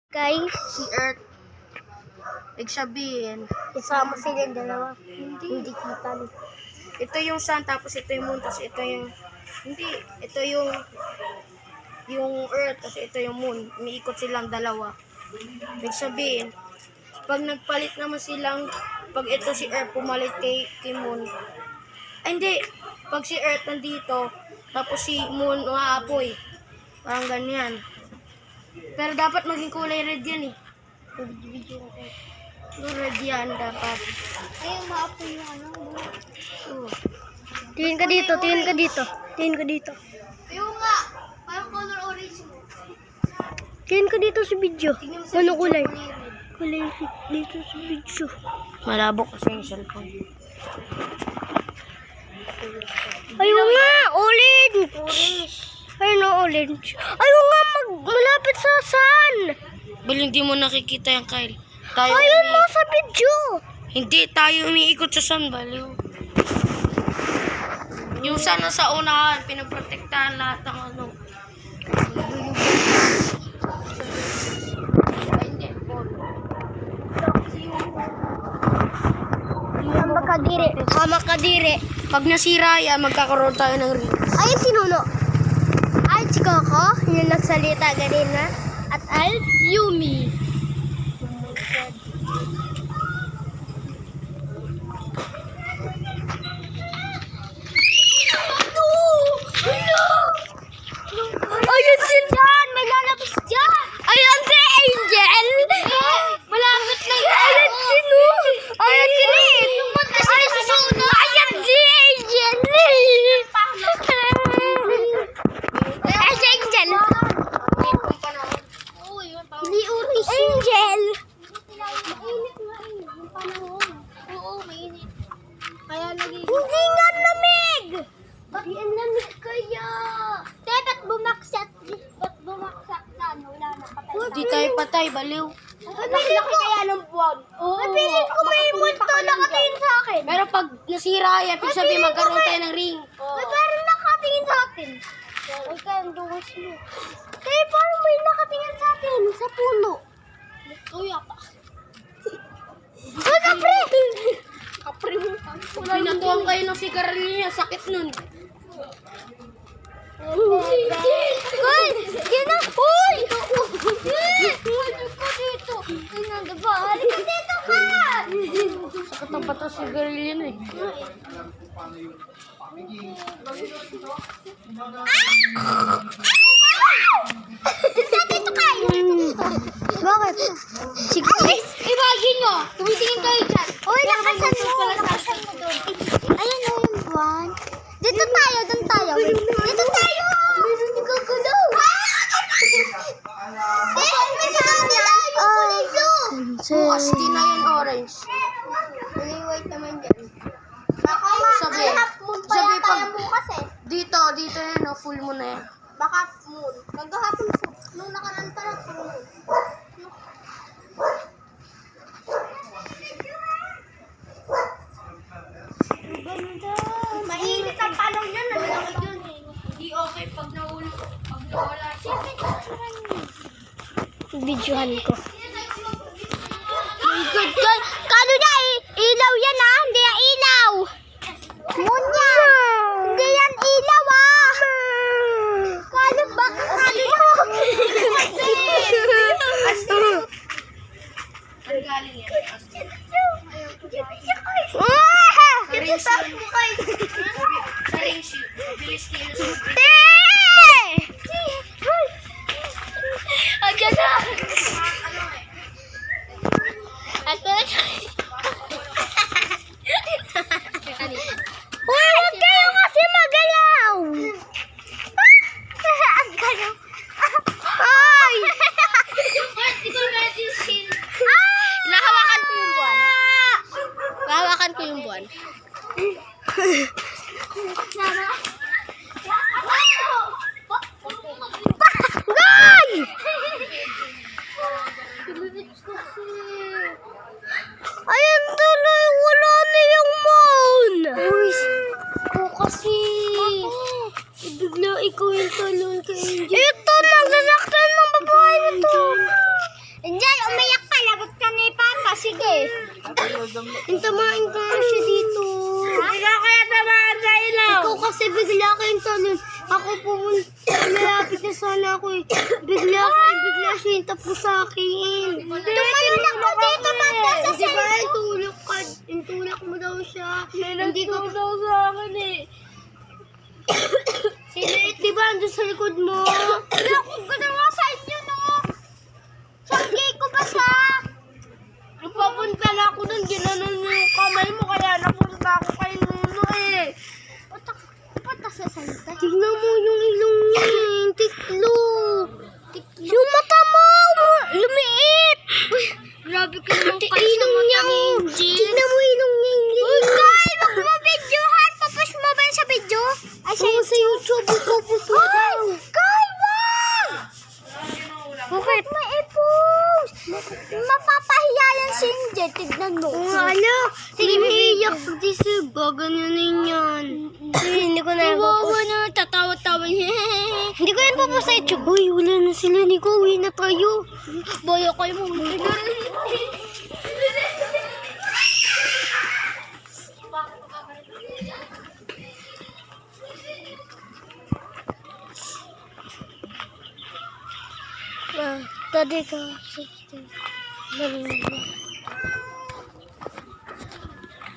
Guys, Si Earth. Ibig sabihin, isama sila yung dalawa. Hindi kita. ito yung sun, tapos ito yung moon, tapos ito yung, hindi, ito yung Earth, tapos ito yung moon. Umiikot silang dalawa. Ibig sabihin, pag nagpalit naman silang, pag ito si Earth pumalit kay moon, ay hindi, pag si Earth nandito, tapos si moon umaapoy. Parang ganyan. Pero dapat maging kulay red yan eh. Red yan dapat. Ay, maapoy yung ano. Oo. Tingin ka dito, tingin ka dito. Tingin ka dito. Ayun nga, parang color orange. Tingin ka dito sa video. Tingnan mo sa Ano video, kulay? kulay red. Kulay dito sa video. Malabo kasi yung cellphone. Ayun nga, orange. Ayun na, orange. Ayun nga, malapit sa sun. Bal, hindi mo nakikita yung Kyle. Tayo Ayun mo sa video. Hindi, tayo umiikot sa sun, baliw. Yung sun nasa unahan, pinaprotektahan lahat ng ano. Ay, hindi, Makadiri. pag nasira yan, magkakaroon tayo ng ring. Ay, sinuno. Ay, si Coco, yung nagsalita ganina. At ay, Yumi. Ayun si Dan! May lalabas dyan! Ayun si Angel! Malapit na yun! Ayun si Nu! Ayun si Lin! Ayun si Suna! Ayun si Angel! Ay, si Angel! Hindi uri si Angel! Mainit nga yung panahon. Oo, mainit. Kaya naging... Hindi nga lamig! Hindi ang lamig kaya. Ba't bumaksak na ano? Wala na patay. Hindi tayo patay, baliw. Pabilin ko kaya ng buwan. Pabilin ko may multo nakatingin sa akin. Pero pag nasira yan, ibig sabihin magkaroon tayo ng ring. May parang nakatingin sa atin. Huwag kayong duwas mo. Kaya parang may nakatingin sa atin sa puno. Kuya pa. Ay, kapre! Kapre mo. Pinatuan kayo ng sigarilyo, sakit nun. Uy! Gina! Uy! Halika ka dito! Tingnan ka ba? Halika dito ka! Sakit ang bato sigarilyo na eh. Dito ka! Bakit? Sige. Imagine nyo! Tumitingin kayo dyan. Uy, nakasan mo! Nakasan mo doon. Ayan o yung buwan. Dito tayo, doon tayo. Dito tayo! Meron yung gagalaw. May gagalaw yung kulay blue. Bukas di na yan orange. Kulay white naman dyan. Baka Sabi, half moon pa sabi yata pag- yung bukas eh. Dito yan, no, full mo na yan. Baka moon. Maghahapon po. Nung nakaraan pa lang full moon. Ganda. Mainit ang panahon yan. Malamig yun eh. Hindi okay pag nawala siya. Videohan ko. Good God. Kano na ilaw yan ah. Hindi yan ilaw. Moon yan. Hindi yan ilaw ah. Kano ba? Kano na? Ang galing yan. Sa ring shoot. Mabilis kayo. Ayan na. Ako na. Uy, huwag kayo kasi magalaw. Ang galaw. Ay! Nahawakan ko yung buwan. Nahawakan ko yung buwan. Guy! Ayan tuloy, wala na yung moon. Uy, kasi. Bigla ikaw yung talon kay Angel. Ito, nagsasaktan ng babae ito. Tamain ka nga siya dito. Ikaw kaya tamaan sa ilaw. Ikaw kasi bigla kayong talon. Ako pumunta, malapit na sana ako eh. Bigla siya yung tapos sa akin. Tumalon ako dito, manda sa cellphone. Di ba, intulak mo daw siya. Hindi ko daw sa akin eh. Silit, di ba, andun sa likod mo? Nakog ko na nga sa inyo, no? Sanggay ko ba siya? Nung papunta na ako nun, ginanon mo yung kamay mo, kaya napunta ako kay Nuno eh. Ba't sa salita? Tignan mo yung ilong niya, tiklop. Yung mata mo, lumiit. Uy, grabe ka naman kayo sa mata ni Angel. Tignan mo ilong niya. Uy, Kyle, wag mo videohan. Papush mo ba yun sa video? Ay, sa YouTube. Papush mo daw. Kyle, wag! Bakit? Ma-i-post. Mapapahiya yan si Angel. Tignan mo. Ano? Sige, iiyak. Gaganunin yan. Hindi ko na ipopost. Kawawa na, tatawa-tawa niya. Hindi ko yan papost sa YouTube. Uy, wala na sila. Nico, uwi na tayo. Boyo kayo mo. Tadi ka. Sige.